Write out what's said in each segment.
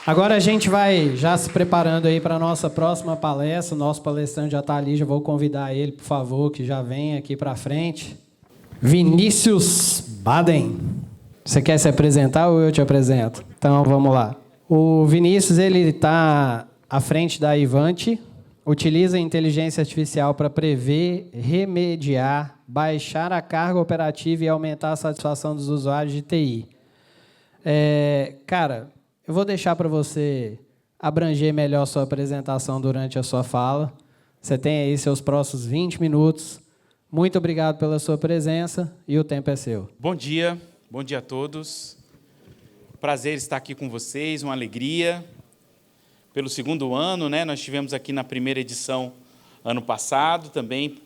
Agora a gente vai já se preparando aí para a nossa próxima palestra. O nosso palestrante já está ali, já vou convidar ele, por favor, que já venha aqui para frente. Vinícius Baden. Você quer se apresentar ou eu te apresento? Então, vamos lá. O Vinícius, ele está à frente da Ivante, utiliza a inteligência artificial para prever, remediar, baixar a carga operativa e aumentar a satisfação dos usuários de TI. Cara, eu vou deixar para você abranger melhor sua apresentação durante a sua fala. Você tem aí seus próximos 20 minutos. Muito obrigado pela sua presença e o tempo é seu. Bom dia a todos. Prazer estar aqui com vocês, uma alegria. Pelo segundo ano, né? Nós estivemos aqui na primeira edição ano passado, também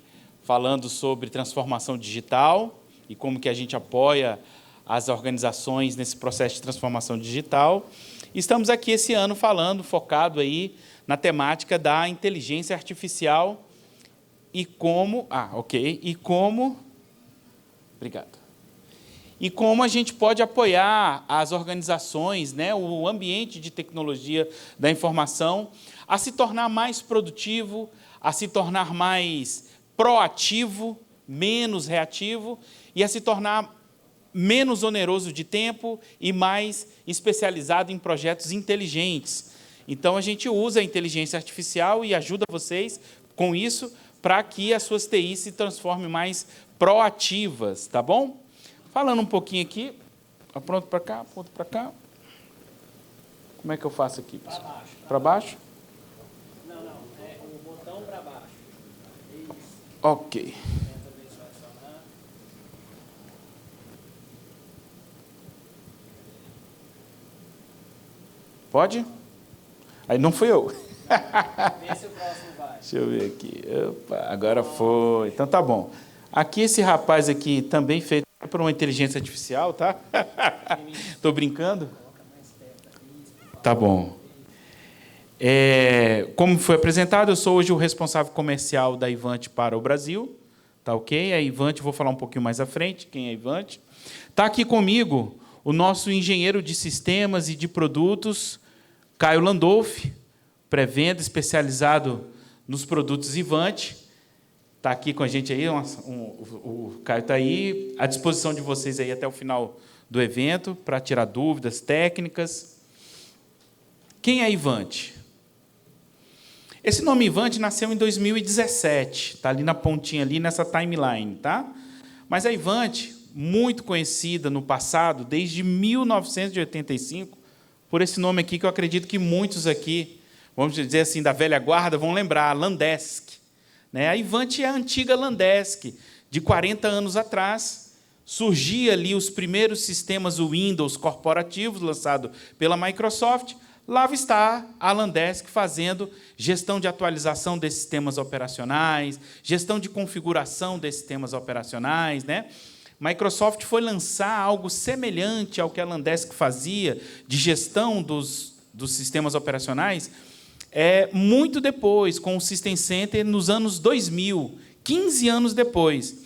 falando sobre transformação digital e como que a gente apoia as organizações nesse processo de transformação digital. Estamos aqui esse ano falando, focado aí na temática da inteligência artificial e como... Obrigado. E como a gente pode apoiar as organizações, né, o ambiente de tecnologia da informação, a se tornar mais produtivo, a se tornar mais proativo, menos reativo, e a se tornar menos oneroso de tempo e mais especializado em projetos inteligentes. Então, a gente usa a inteligência artificial e ajuda vocês com isso para que as suas TIs se transformem mais proativas, tá bom? Falando um pouquinho aqui, pronto para cá, ponto para cá. Como é que eu faço aqui? Para baixo. Para baixo? Não, é o botão para baixo. Isso. Ok. Pode? Aí não fui eu. Vê se o próximo vai. Deixa eu ver aqui. Opa, agora foi. Então tá bom. Aqui esse rapaz aqui também feito por uma inteligência artificial, tá? Estou brincando? Tá bom. Como foi apresentado, eu sou hoje o responsável comercial da Ivante para o Brasil. Tá ok? A Ivante, vou falar um pouquinho mais à frente, quem é a Ivante. Está aqui comigo o nosso engenheiro de sistemas e de produtos, Caio Landolfi, pré-venda especializado nos produtos Ivante. Está aqui com a gente aí, o Caio está aí, à disposição de vocês aí até o final do evento, para tirar dúvidas técnicas. Quem é Ivante? Esse nome Ivante nasceu em 2017, está ali na pontinha, ali nessa timeline, tá? Mas a Ivante, muito conhecida no passado, desde 1985, por esse nome aqui, que eu acredito que muitos aqui, vamos dizer assim, da velha guarda, vão lembrar, Landesk. A Ivante é a antiga Landesk, de 40 anos atrás. Surgia ali os primeiros sistemas Windows corporativos, lançados pela Microsoft. Lá está a Landesk fazendo gestão de atualização desses sistemas operacionais, gestão de configuração desses sistemas operacionais. Microsoft foi lançar algo semelhante ao que a Landesk fazia, de gestão dos sistemas operacionais, muito depois, com o System Center, nos anos 2000, 15 anos depois.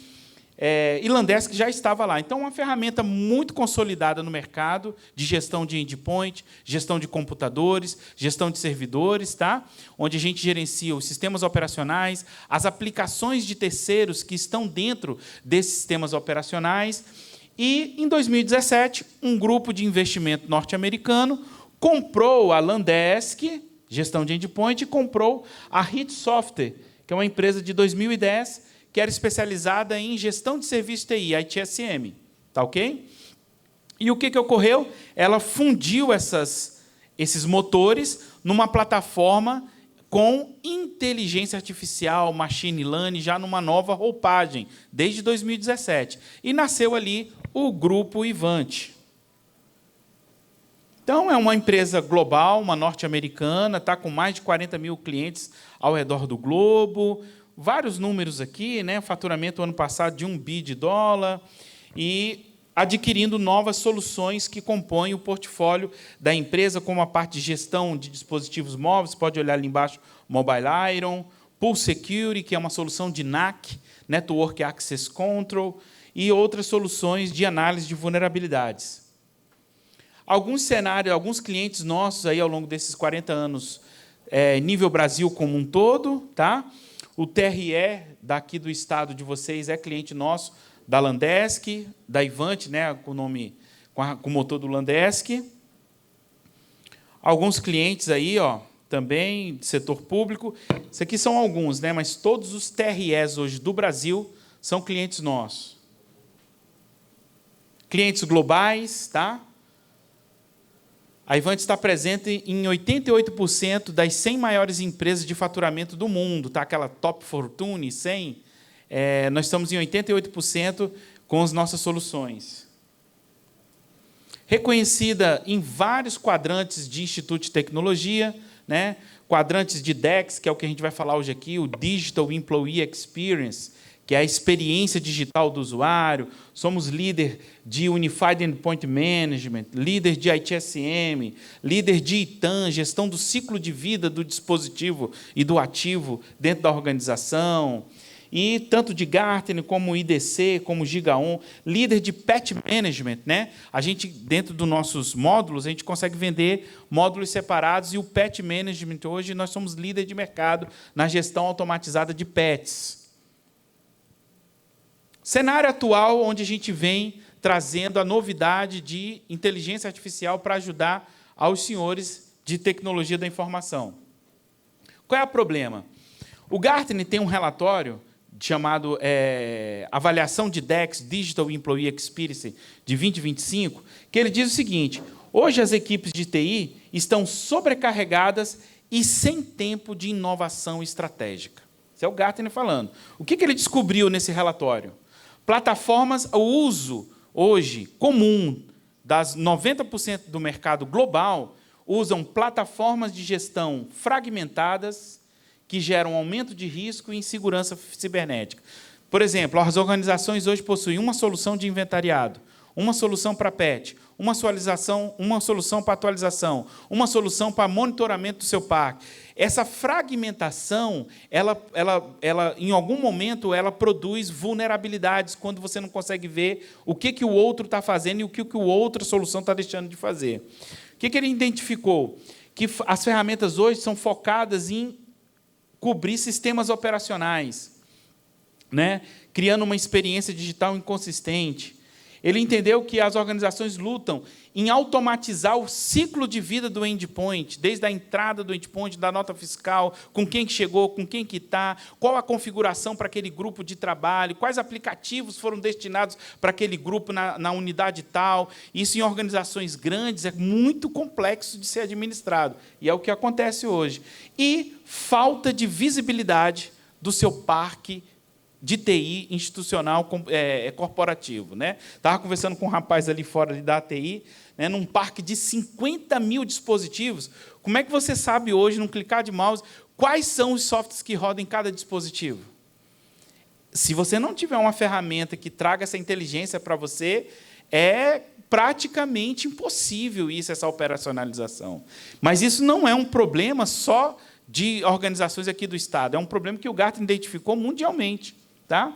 E Landesk já estava lá. Então, uma ferramenta muito consolidada no mercado de gestão de endpoint, gestão de computadores, gestão de servidores, tá? Onde a gente gerencia os sistemas operacionais, as aplicações de terceiros que estão dentro desses sistemas operacionais. E, em 2017, um grupo de investimento norte-americano comprou a Landesk, gestão de endpoint, e comprou a HIT Software, que é uma empresa de 2010, que era especializada em gestão de serviço TI, ITSM. Tá ok? E o que ocorreu? Ela fundiu esses motores numa plataforma com inteligência artificial, machine learning, já numa nova roupagem, desde 2017. E nasceu ali o Grupo Ivante. Então, é uma empresa global, uma norte-americana, está com mais de 40 mil clientes ao redor do globo, vários números aqui, faturamento ano passado de $1 bilhão, e adquirindo novas soluções que compõem o portfólio da empresa, como a parte de gestão de dispositivos móveis, pode olhar ali embaixo, Mobile Iron, Pulse Security, que é uma solução de NAC, Network Access Control, e outras soluções de análise de vulnerabilidades. alguns cenários, alguns clientes nossos aí ao longo desses 40 anos, nível Brasil como um todo, tá? O TRE daqui do estado de vocês é cliente nosso, da Landesc, da Ivante, né, com o motor do Landesc. Alguns clientes aí, também do setor público. Isso aqui são alguns, né, mas todos os TREs hoje do Brasil são clientes nossos. Clientes globais, tá? A Ivante está presente em 88% das 100 maiores empresas de faturamento do mundo, tá? Aquela Top Fortune 100, nós estamos em 88% com as nossas soluções. Reconhecida em vários quadrantes de Instituto de Tecnologia, né? Quadrantes de DEX, que é o que a gente vai falar hoje aqui, o Digital Employee Experience, que é a experiência digital do usuário. Somos líder de Unified Endpoint Management, líder de ITSM, líder de ITAM, gestão do ciclo de vida do dispositivo e do ativo dentro da organização. E tanto de Gartner, como IDC, como GigaOn, líder de Patch Management, né? A gente, dentro dos nossos módulos, a gente consegue vender módulos separados, e o Patch Management, hoje, nós somos líder de mercado na gestão automatizada de patches. Cenário atual, onde a gente vem trazendo a novidade de inteligência artificial para ajudar aos senhores de tecnologia da informação. Qual é o problema? O Gartner tem um relatório chamado Avaliação de DEX, Digital Employee Experience, de 2025, que ele diz o seguinte: hoje as equipes de TI estão sobrecarregadas e sem tempo de inovação estratégica. Isso é o Gartner falando. O que ele descobriu nesse relatório? Plataformas, o uso hoje comum das 90% do mercado global usam plataformas de gestão fragmentadas que geram aumento de risco e insegurança cibernética. Por exemplo, as organizações hoje possuem uma solução de inventariado, uma solução para patch, uma solução para atualização, uma solução para monitoramento do seu parque. Essa fragmentação, ela, em algum momento, ela produz vulnerabilidades, quando você não consegue ver o que o outro está fazendo e o que a outra solução está deixando de fazer. O que ele identificou? Que as ferramentas hoje são focadas em cobrir sistemas operacionais, né? Criando uma experiência digital inconsistente. Ele entendeu que as organizações lutam em automatizar o ciclo de vida do endpoint, desde a entrada do endpoint, da nota fiscal, com quem que chegou, com quem que está, qual a configuração para aquele grupo de trabalho, quais aplicativos foram destinados para aquele grupo na unidade tal. Isso, em organizações grandes, é muito complexo de ser administrado, e é o que acontece hoje. E falta de visibilidade do seu parque de TI institucional corporativo, né? Estava conversando com um rapaz ali fora da ATI, né, num parque de 50 mil dispositivos. Como é que você sabe hoje, num clicar de mouse, quais são os softwares que rodam em cada dispositivo? Se você não tiver uma ferramenta que traga essa inteligência para você, é praticamente impossível essa operacionalização. Mas isso não é um problema só de organizações aqui do Estado, é um problema que o Gartner identificou mundialmente. Tá?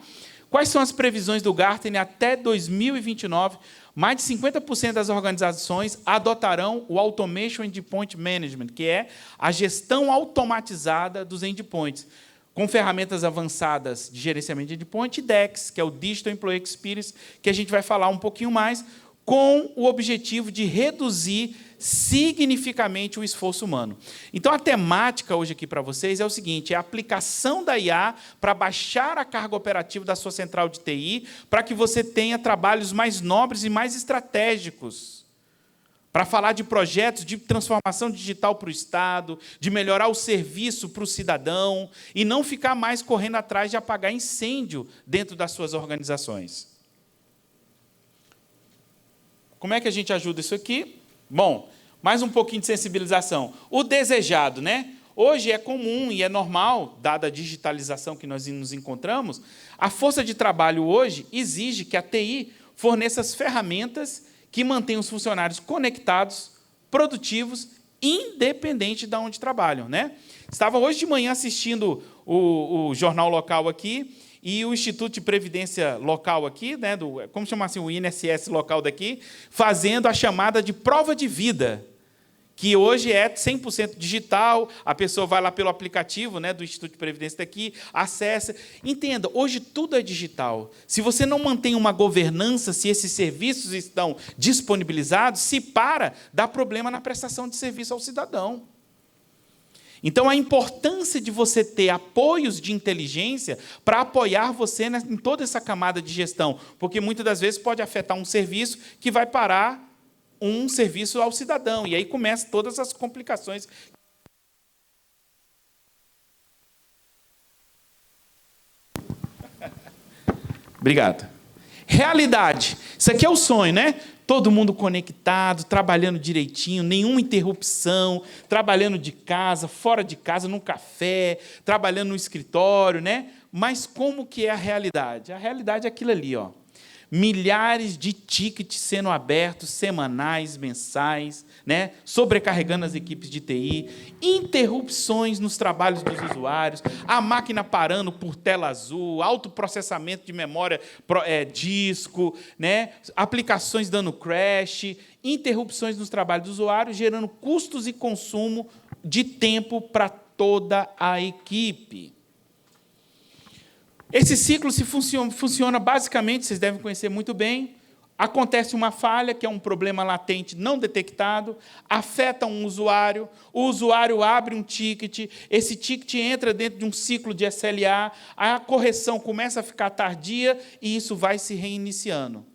Quais são as previsões do Gartner até 2029? Mais de 50% das organizações adotarão o Automation Endpoint Management, que é a gestão automatizada dos endpoints, com ferramentas avançadas de gerenciamento de endpoint, e DEX, que é o Digital Employee Experience, que a gente vai falar um pouquinho mais, com o objetivo de reduzir significativamente o esforço humano. Então, a temática hoje aqui para vocês é o seguinte: é a aplicação da IA para baixar a carga operativa da sua central de TI, para que você tenha trabalhos mais nobres e mais estratégicos, para falar de projetos de transformação digital para o Estado, de melhorar o serviço para o cidadão, e não ficar mais correndo atrás de apagar incêndio dentro das suas organizações. Como é que a gente ajuda isso aqui? Bom, mais um pouquinho de sensibilização. O desejado, né? Hoje é comum e é normal, dada a digitalização que nós nos encontramos, a força de trabalho hoje exige que a TI forneça as ferramentas que mantêm os funcionários conectados, produtivos, independente de onde trabalham, né? Estava hoje de manhã assistindo o jornal local aqui, e o Instituto de Previdência local aqui, né, como chama assim, o INSS local daqui, fazendo a chamada de prova de vida, que hoje é 100% digital, a pessoa vai lá pelo aplicativo, né, do Instituto de Previdência daqui, acessa. Entenda, hoje tudo é digital. Se você não mantém uma governança, se esses serviços estão disponibilizados, se para, dá problema na prestação de serviço ao cidadão. Então, a importância de você ter apoios de inteligência para apoiar você em toda essa camada de gestão, porque muitas das vezes pode afetar um serviço que vai parar um serviço ao cidadão, e aí começam todas as complicações. Obrigado. Realidade. Isso aqui é o sonho, né? Todo mundo conectado, trabalhando direitinho, nenhuma interrupção, trabalhando de casa, fora de casa, num café, trabalhando no escritório, né? Mas como que é a realidade? A realidade é aquilo ali, ó. Milhares de tickets sendo abertos, semanais, mensais, né? Sobrecarregando as equipes de TI, interrupções nos trabalhos dos usuários, a máquina parando por tela azul, autoprocessamento de memória disco, né? Aplicações dando crash, interrupções nos trabalhos do usuário, gerando custos e consumo de tempo para toda a equipe. Esse ciclo funciona basicamente, vocês devem conhecer muito bem, acontece uma falha, que é um problema latente não detectado, afeta um usuário, o usuário abre um ticket, esse ticket entra dentro de um ciclo de SLA, a correção começa a ficar tardia e isso vai se reiniciando.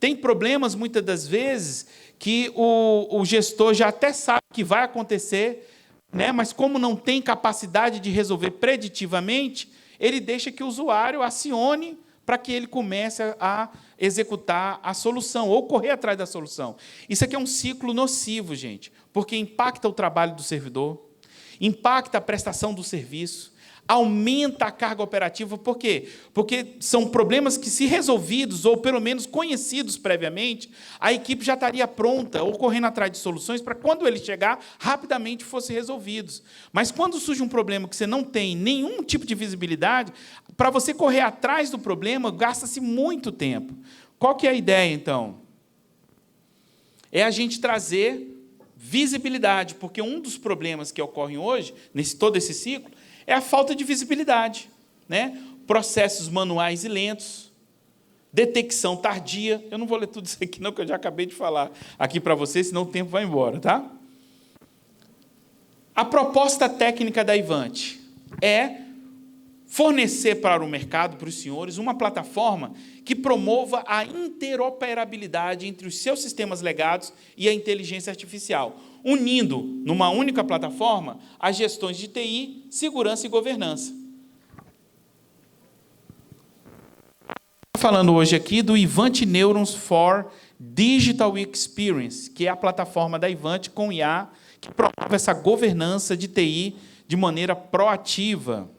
Tem problemas, muitas das vezes, que o gestor já até sabe que vai acontecer, né, mas como não tem capacidade de resolver preditivamente, ele deixa que o usuário acione para que ele comece a executar a solução, ou correr atrás da solução. Isso aqui é um ciclo nocivo, gente, porque impacta o trabalho do servidor, impacta a prestação do serviço, aumenta a carga operativa. Por quê? Porque são problemas que, se resolvidos, ou pelo menos conhecidos previamente, a equipe já estaria pronta, ou correndo atrás de soluções, para quando ele chegar, rapidamente fossem resolvidos. Mas quando surge um problema que você não tem nenhum tipo de visibilidade, para você correr atrás do problema, gasta-se muito tempo. Qual que é a ideia, então? É a gente trazer visibilidade, porque um dos problemas que ocorrem hoje, todo esse ciclo, é a falta de visibilidade, né? Processos manuais e lentos, detecção tardia. Eu não vou ler tudo isso aqui, não, que eu já acabei de falar aqui para vocês, senão o tempo vai embora, tá? A proposta técnica da Ivante é fornecer para o mercado, para os senhores, uma plataforma que promova a interoperabilidade entre os seus sistemas legados e a inteligência artificial, unindo numa única plataforma as gestões de TI, segurança e governança. Falando hoje aqui do Ivante Neurons for Digital Experience, que é a plataforma da Ivante com IA, que promove essa governança de TI de maneira proativa.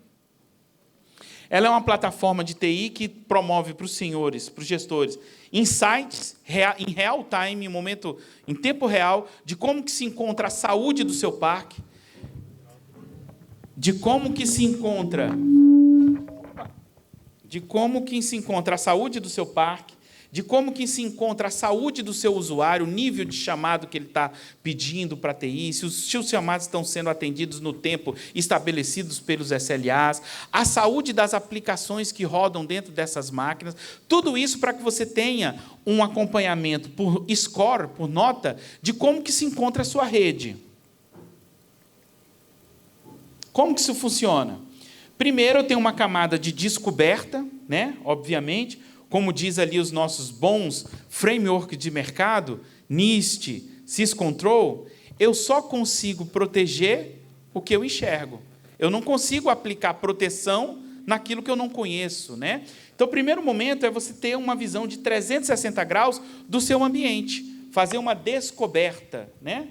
Ela é uma plataforma de TI que promove para os senhores, para os gestores, insights em real time, em tempo real, de como que se encontra a saúde do seu parque, de como que se encontra a saúde do seu parque, de como que se encontra a saúde do seu usuário, o nível de chamado que ele está pedindo para a TI, se os seus chamados estão sendo atendidos no tempo estabelecidos pelos SLAs, a saúde das aplicações que rodam dentro dessas máquinas, tudo isso para que você tenha um acompanhamento por score, por nota, de como que se encontra a sua rede. Como que isso funciona? Primeiro, eu tenho uma camada de descoberta, né? Obviamente, como diz ali os nossos bons frameworks de mercado, NIST, Syscontrol, eu só consigo proteger o que eu enxergo. Eu não consigo aplicar proteção naquilo que eu não conheço, né? Então, o primeiro momento é você ter uma visão de 360 graus do seu ambiente, fazer uma descoberta, né,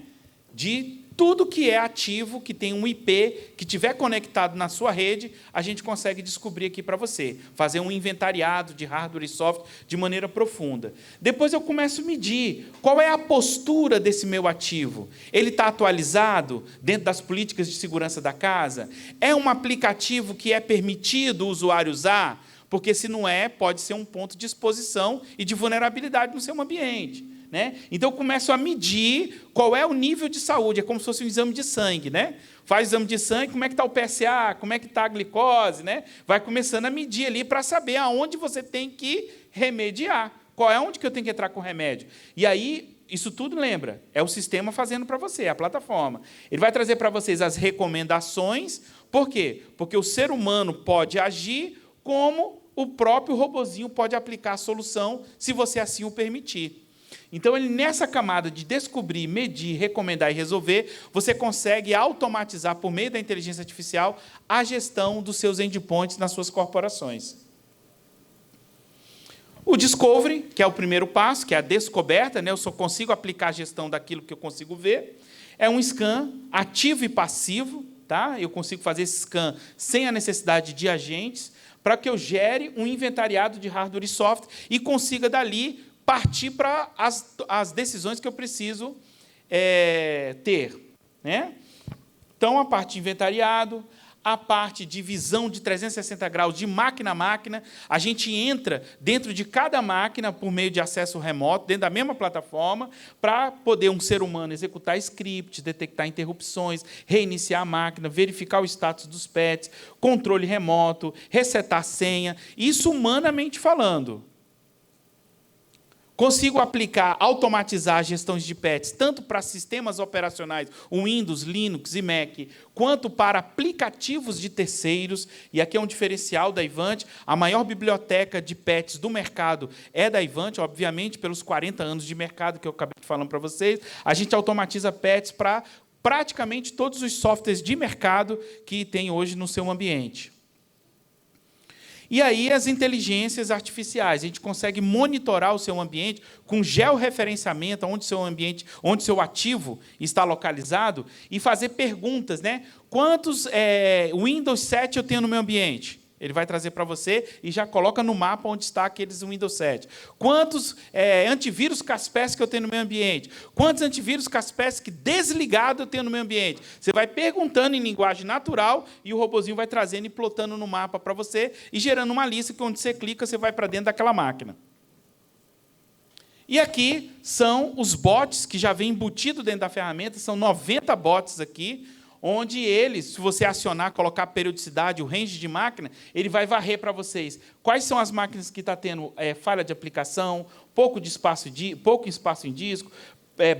de tudo que é ativo, que tem um IP, que estiver conectado na sua rede, a gente consegue descobrir aqui para você, fazer um inventariado de hardware e software de maneira profunda. Depois eu começo a medir qual é a postura desse meu ativo. Ele está atualizado dentro das políticas de segurança da casa? É um aplicativo que é permitido o usuário usar? Porque, se não é, pode ser um ponto de exposição e de vulnerabilidade no seu ambiente. Né? Então, eu começo a medir qual é o nível de saúde. É como se fosse um exame de sangue. Né? Faz o exame de sangue, como é que está o PSA, como é que está a glicose. Né? Vai começando a medir ali para saber aonde você tem que remediar. Qual é onde que eu tenho que entrar com remédio. E aí, isso tudo, lembra, é o sistema fazendo para você, a plataforma. Ele vai trazer para vocês as recomendações. Por quê? Porque o ser humano pode agir como o próprio robozinho pode aplicar a solução, se você assim o permitir. Então, ele, nessa camada de descobrir, medir, recomendar e resolver, você consegue automatizar, por meio da inteligência artificial, a gestão dos seus endpoints nas suas corporações. O discovery, que é o primeiro passo, que é a descoberta, né? Eu só consigo aplicar a gestão daquilo que eu consigo ver, é um scan ativo e passivo. Tá? Eu consigo fazer esse scan sem a necessidade de agentes, para que eu gere um inventariado de hardware e software e consiga, dali, partir para as decisões que eu preciso ter. Né? Então, a parte de inventariado, a parte de visão de 360 graus, de máquina a máquina, a gente entra dentro de cada máquina por meio de acesso remoto, dentro da mesma plataforma, para poder um ser humano executar scripts, detectar interrupções, reiniciar a máquina, verificar o status dos pets, controle remoto, resetar a senha, isso humanamente falando. Consigo aplicar, automatizar gestões de pets, tanto para sistemas operacionais, Windows, Linux e Mac, quanto para aplicativos de terceiros. E aqui é um diferencial da Ivanti. A maior biblioteca de pets do mercado é da Ivanti, obviamente, pelos 40 anos de mercado que eu acabei falando para vocês. A gente automatiza pets para praticamente todos os softwares de mercado que tem hoje no seu ambiente. E aí as inteligências artificiais, a gente consegue monitorar o seu ambiente com georreferenciamento, onde seu ambiente, onde seu ativo está localizado, e fazer perguntas, né? Quantos Windows 7 eu tenho no meu ambiente? Ele vai trazer para você e já coloca no mapa onde está aqueles Windows 7. Quantos antivírus Kaspersky eu tenho no meu ambiente? Quantos antivírus Kaspersky desligado eu tenho no meu ambiente? Você vai perguntando em linguagem natural e o robozinho vai trazendo e plotando no mapa para você e gerando uma lista que, onde você clica, você vai para dentro daquela máquina. E aqui são os bots que já vêm embutidos dentro da ferramenta, são 90 bots aqui, onde ele, se você acionar, colocar a periodicidade, o range de máquina, ele vai varrer para vocês quais são as máquinas que estão tendo falha de aplicação, pouco espaço em disco,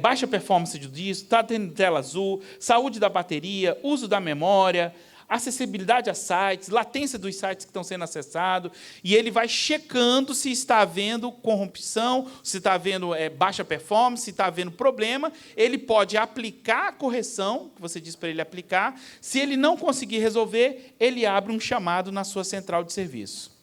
baixa performance do disco, está tendo tela azul, saúde da bateria, uso da memória, acessibilidade a sites, latência dos sites que estão sendo acessados, e ele vai checando se está havendo corrupção, se está havendo baixa performance, se está havendo problema. Ele pode aplicar a correção, que você diz para ele aplicar. Se ele não conseguir resolver, ele abre um chamado na sua central de serviço.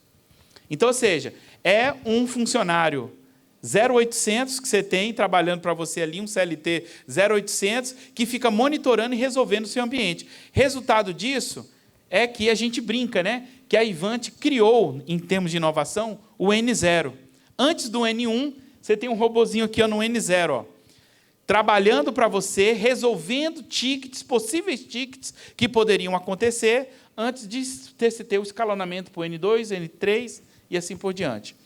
Então, ou seja, é um funcionário 0800 que você tem trabalhando para você ali, um CLT 0800, que fica monitorando e resolvendo o seu ambiente. Resultado disso é que a gente brinca, né? Que a Ivanti criou, em termos de inovação, o N0. Antes do N1, você tem um robozinho aqui no N0, ó, trabalhando para você, resolvendo tickets, possíveis tickets que poderiam acontecer, antes de você ter o escalonamento para o N2, N3 e assim por diante.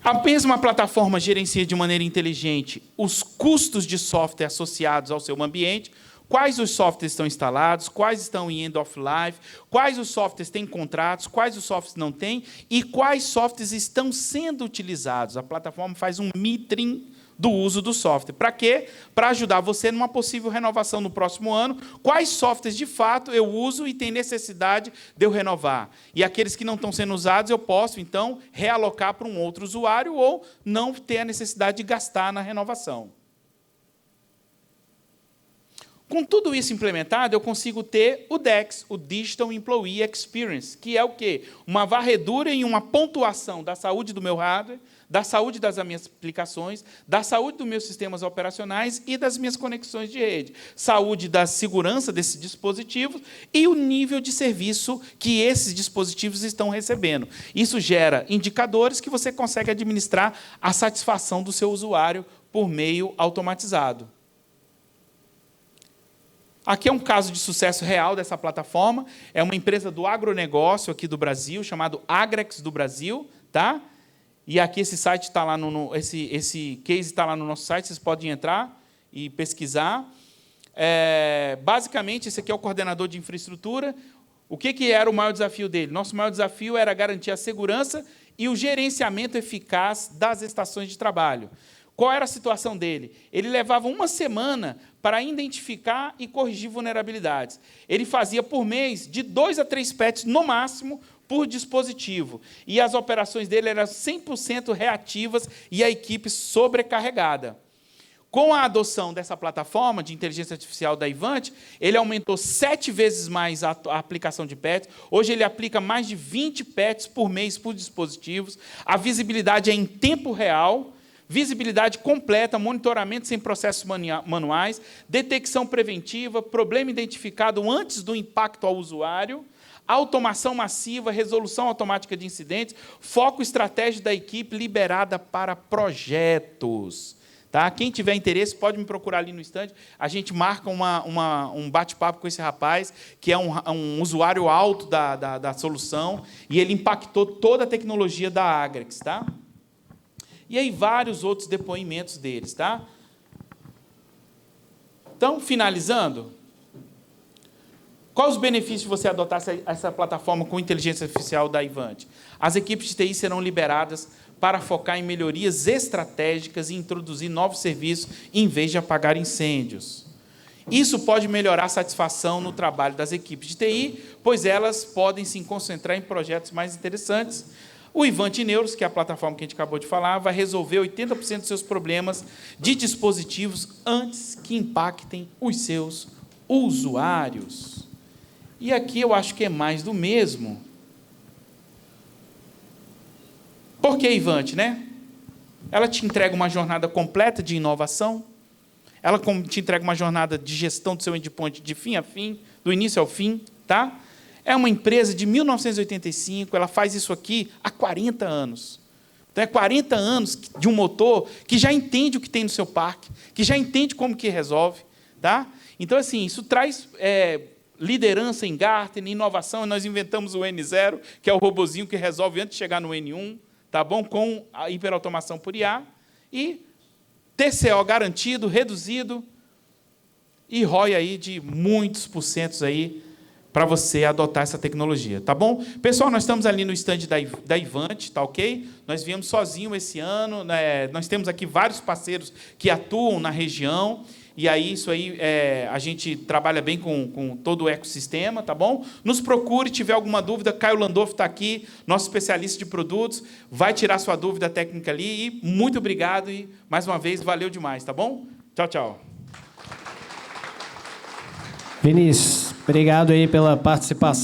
A mesma plataforma gerencia de maneira inteligente os custos de software associados ao seu ambiente, quais os softwares estão instalados, quais estão em end of life, quais os softwares têm contratos, quais os softwares não têm e quais softwares estão sendo utilizados. A plataforma faz um metering do uso do software. Para quê? Para ajudar você numa possível renovação no próximo ano, quais softwares de fato eu uso e tem necessidade de eu renovar. E aqueles que não estão sendo usados, eu posso, então, realocar para um outro usuário ou não ter a necessidade de gastar na renovação. Com tudo isso implementado, eu consigo ter o DEX, o Digital Employee Experience, que é o quê? Uma varredura e uma pontuação da saúde do meu hardware, da saúde das minhas aplicações, da saúde dos meus sistemas operacionais e das minhas conexões de rede, saúde da segurança desses dispositivos e o nível de serviço que esses dispositivos estão recebendo. Isso gera indicadores que você consegue administrar a satisfação do seu usuário por meio automatizado. Aqui é um caso de sucesso real dessa plataforma. É uma empresa do agronegócio aqui do Brasil, chamado Agrex do Brasil, tá? E aqui esse site está lá esse case está lá no nosso site, vocês podem entrar e pesquisar. Basicamente, esse aqui é o coordenador de infraestrutura. O que era o maior desafio dele? Nosso maior desafio era garantir a segurança e o gerenciamento eficaz das estações de trabalho. Qual era a situação dele? Ele levava uma semana para identificar e corrigir vulnerabilidades. Ele fazia por mês de 2 a 3 patches, no máximo, por dispositivo. E as operações dele eram 100% reativas e a equipe sobrecarregada. Com a adoção dessa plataforma de inteligência artificial da Ivanti, ele aumentou 7 vezes mais a aplicação de patches. Hoje ele aplica mais de 20 patches por mês por dispositivos. A visibilidade é em tempo real, visibilidade completa, monitoramento sem processos manuais, detecção preventiva, problema identificado antes do impacto ao usuário, automação massiva, resolução automática de incidentes, foco estratégico da equipe liberada para projetos. Tá? Quem tiver interesse pode me procurar ali no stand. A gente marca um bate-papo com esse rapaz, que é um usuário alto da solução, e ele impactou toda a tecnologia da Agrex. Tá? E aí vários outros depoimentos deles. Tá? Então, finalizando, quais os benefícios de você adotar essa plataforma com inteligência artificial da Ivanti? As equipes de TI serão liberadas para focar em melhorias estratégicas e introduzir novos serviços, em vez de apagar incêndios. Isso pode melhorar a satisfação no trabalho das equipes de TI, pois elas podem se concentrar em projetos mais interessantes. O Ivanti Neuros, que é a plataforma que a gente acabou de falar, vai resolver 80% dos seus problemas de dispositivos antes que impactem os seus usuários. E aqui eu acho que é mais do mesmo. Por que Ivanti, né? Ela te entrega uma jornada completa de inovação, ela te entrega uma jornada de gestão do seu endpoint de fim a fim, do início ao fim, tá? É uma empresa de 1985, ela faz isso aqui há 40 anos. Então, é 40 anos de um motor que já entende o que tem no seu parque, que já entende como que resolve, tá? Então, assim, isso traz liderança em Gartner, inovação. Nós inventamos o N0, que é o robozinho que resolve antes de chegar no N1, tá bom? Com a hiperautomação por IA, e TCO garantido, reduzido, e ROI aí de muitos porcentos aí para você adotar essa tecnologia, tá bom? Pessoal, nós estamos ali no stand da Ivanti, tá ok? Nós viemos sozinhos esse ano, né? Nós temos aqui vários parceiros que atuam na região, e aí isso aí a gente trabalha bem com todo o ecossistema, tá bom? Nos procure, tiver alguma dúvida, Caio Landolfo está aqui, nosso especialista de produtos, vai tirar sua dúvida técnica ali, e muito obrigado, e mais uma vez, valeu demais, tá bom? Tchau, tchau. Vinícius, obrigado aí pela participação.